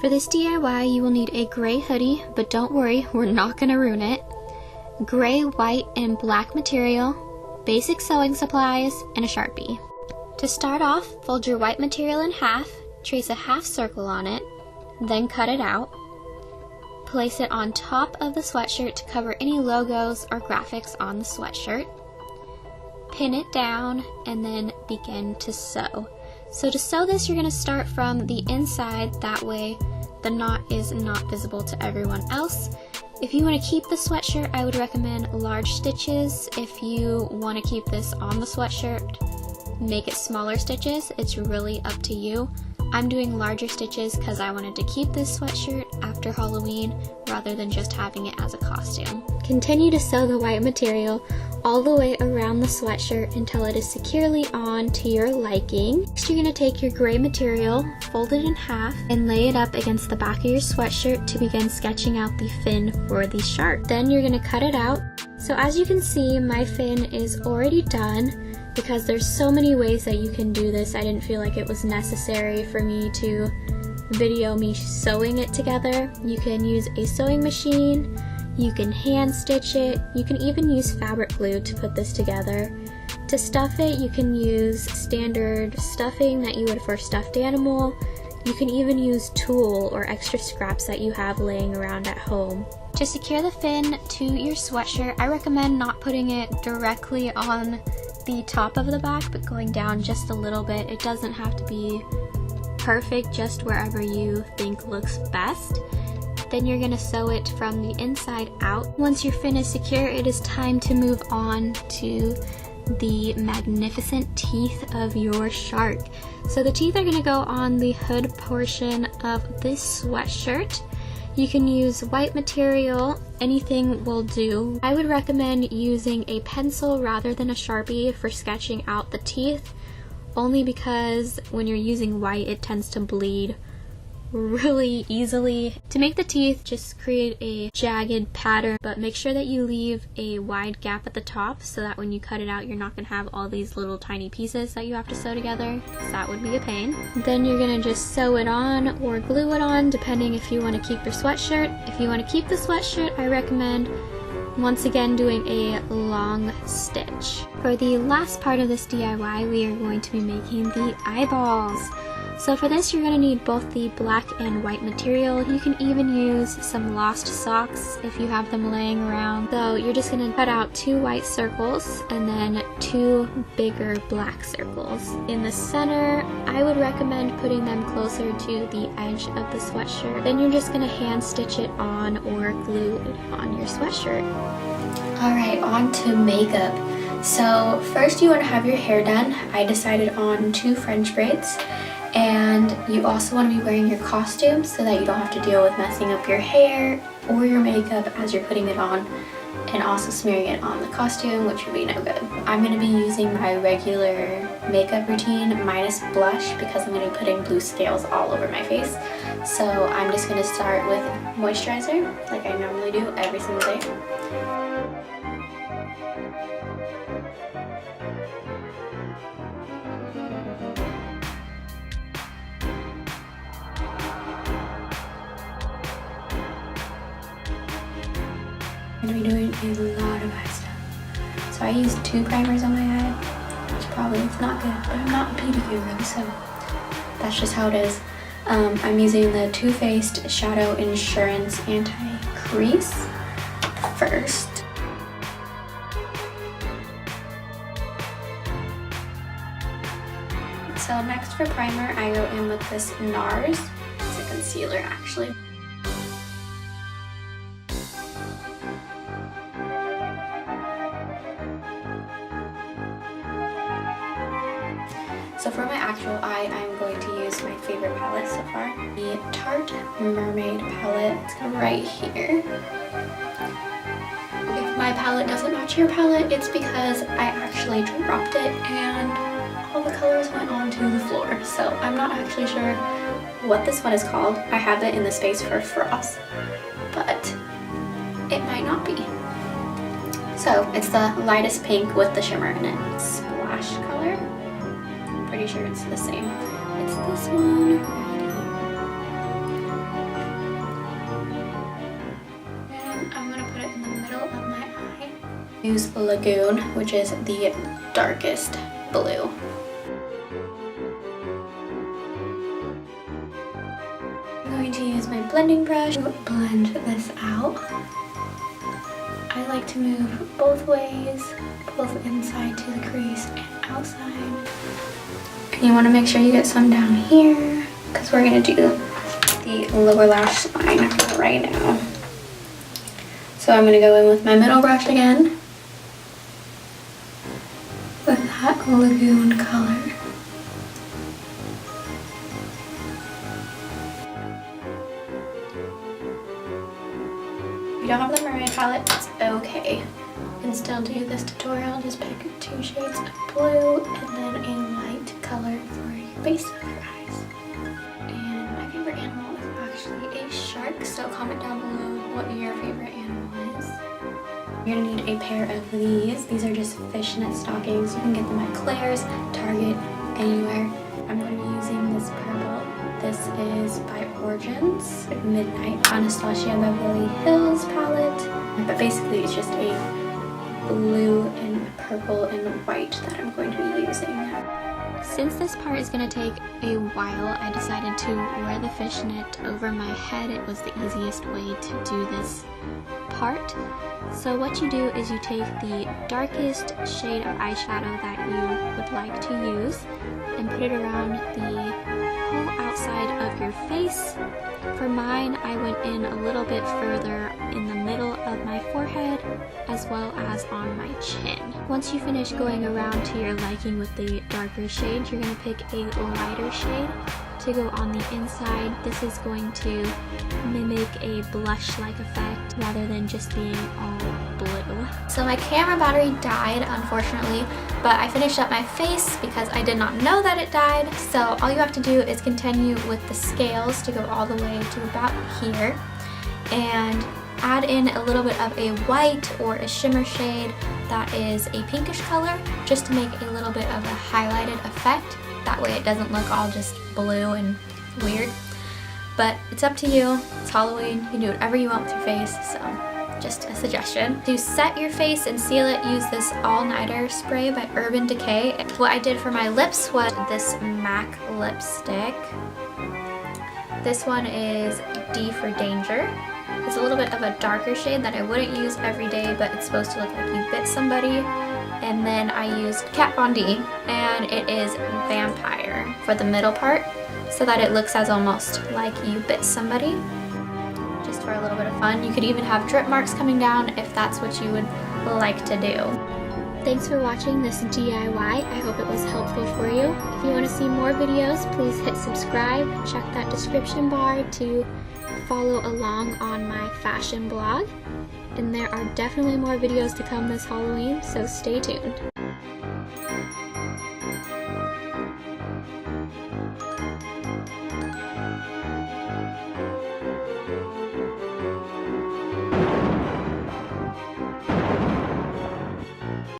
For this DIY, you will need a gray hoodie, but don't worry, we're not going to ruin it. Gray, white, and black material, basic sewing supplies, and a Sharpie. To start off, fold your white material in half, trace a half circle on it, then cut it out. Place it on top of the sweatshirt to cover any logos or graphics on the sweatshirt. Pin it down and then begin to sew. So to sew this, you're going to start from the inside, that way the knot is not visible to everyone else. If you want to keep the sweatshirt, I would recommend large stitches. If you want to keep this on the sweatshirt, make it smaller stitches. It's really up to you. I'm doing larger stitches because I wanted to keep this sweatshirt after Halloween rather than just having it as a costume. Continue to sew the white material all the way around the sweatshirt until it is securely on to your liking. Next, you're going to take your gray material, fold it in half, and lay it up against the back of your sweatshirt to begin sketching out the fin for the shark. Then you're going to cut it out. So as you can see, my fin is already done. Because there's so many ways that you can do this, I didn't feel like it was necessary for me to video me sewing it together. You can use a sewing machine, you can hand stitch it, you can even use fabric glue to put this together. To stuff it, you can use standard stuffing that you would for a stuffed animal. You can even use tulle or extra scraps that you have laying around at home. To secure the fin to your sweatshirt, I recommend not putting it directly on the top of the back, but going down just a little bit. It doesn't have to be perfect, just wherever you think looks best. Then you're going to sew it from the inside out. Once your fin is secure, it is time to move on to the magnificent teeth of your shark. So the teeth are going to go on the hood portion of this sweatshirt. You can use white material, anything will do. I would recommend using a pencil rather than a Sharpie for sketching out the teeth, only because when you're using white it tends to bleed really easily. To make the teeth, just create a jagged pattern, but make sure that you leave a wide gap at the top so that when you cut it out you're not going to have all these little tiny pieces that you have to sew together, because that would be a pain. Then you're going to just sew it on or glue it on, depending if you want to keep your sweatshirt. If you want to keep the sweatshirt, I recommend once again doing a long stitch. For the last part of this DIY, we are going to be making the eyeballs. So for this, you're going to need both the black and white material. You can even use some lost socks if you have them laying around. So you're just going to cut out 2 white circles and then 2 bigger black circles. In the center, I would recommend putting them closer to the edge of the sweatshirt. Then you're just going to hand stitch it on or glue it on your sweatshirt. Alright, on to makeup. So first you want to have your hair done. I decided on 2 French braids. And you also want to be wearing your costume so that you don't have to deal with messing up your hair or your makeup as you're putting it on, and also smearing it on the costume, which would be no good. I'm going to be using my regular makeup routine minus blush because I'm going to be putting blue scales all over my face. So I'm just going to start with moisturizer like I normally do every single day. I'm going to be doing a lot of eye stuff. So I used 2 primers on my eye, which probably is not good, but I'm not a beauty guru, so that's just how it is. I'm using the Too Faced Shadow Insurance Anti-Crease first. So next for primer, I go in with this NARS. It's a concealer actually. So for my actual eye, I'm going to use my favorite palette so far, the Tarte Mermaid palette. It's right here. If my palette doesn't match your palette, it's because I actually dropped it and all the colors went onto the floor. So I'm not actually sure what this one is called. I have it in the space for Frost, but it might not be. So it's the lightest pink with the shimmer in it. Splash color. Pretty sure it's the same. It's this one right here. Use Lagoon, which is the darkest blue. I'm going to use my blending brush to blend this out. I like to move both ways, both inside to the crease and outside. And you want to make sure you get some down here, because we're going to do the lower lash line right now. So I'm going to go in with my middle brush again, with that Lagoon color. If you don't have the mermaid palette, it's okay. You can still do this tutorial. Just pick 2 shades of blue and then a light color for your base of your eyes. And my favorite animal is actually a shark, so comment down below what your favorite animal is. You're gonna need a pair of these. These are just fishnet stockings. You can get them at Claire's, Target, anywhere. I'm going to be using this purple. This is by Origins Midnight Anastasia Beverly Hills palette. But basically it's just a blue and purple and white that I'm going to be using. Since this part is going to take a while, I decided to wear the fishnet over my head. It was the easiest way to do this part. So what you do is you take the darkest shade of eyeshadow that you would like to use and put it around the whole outside of your face. For mine, I went in a little bit further in the middle of my forehead as well as on my chin. Once you finish going around to your liking with the darker shade, you're going to pick a lighter shade to go on the inside. This is going to mimic a blush-like effect rather than just being all blue. So my camera battery died, unfortunately, but I finished up my face because I did not know that it died. So all you have to do is continue with the scales to go all the way to about here and add in a little bit of a white or a shimmer shade that is a pinkish color, just to make a little bit of a highlighted effect. That way it doesn't look all just blue and weird. But it's up to you. It's Halloween. You can do whatever you want with your face, so just a suggestion. To set your face and seal it, use this all-nighter spray by Urban Decay. What I did for my lips was this MAC lipstick. This one is D for Danger. It's a little bit of a darker shade that I wouldn't use every day, but it's supposed to look like you bit somebody. And then I used Kat Von D, and it is Vampire for the middle part, so that it looks as almost like you bit somebody. Just for a little bit of fun. You could even have drip marks coming down if that's what you would like to do. Thanks for watching this DIY. I hope it was helpful for you. If you want to see more videos, please hit subscribe. Check that description bar to follow along on my fashion blog. And there are definitely more videos to come this Halloween, so stay tuned.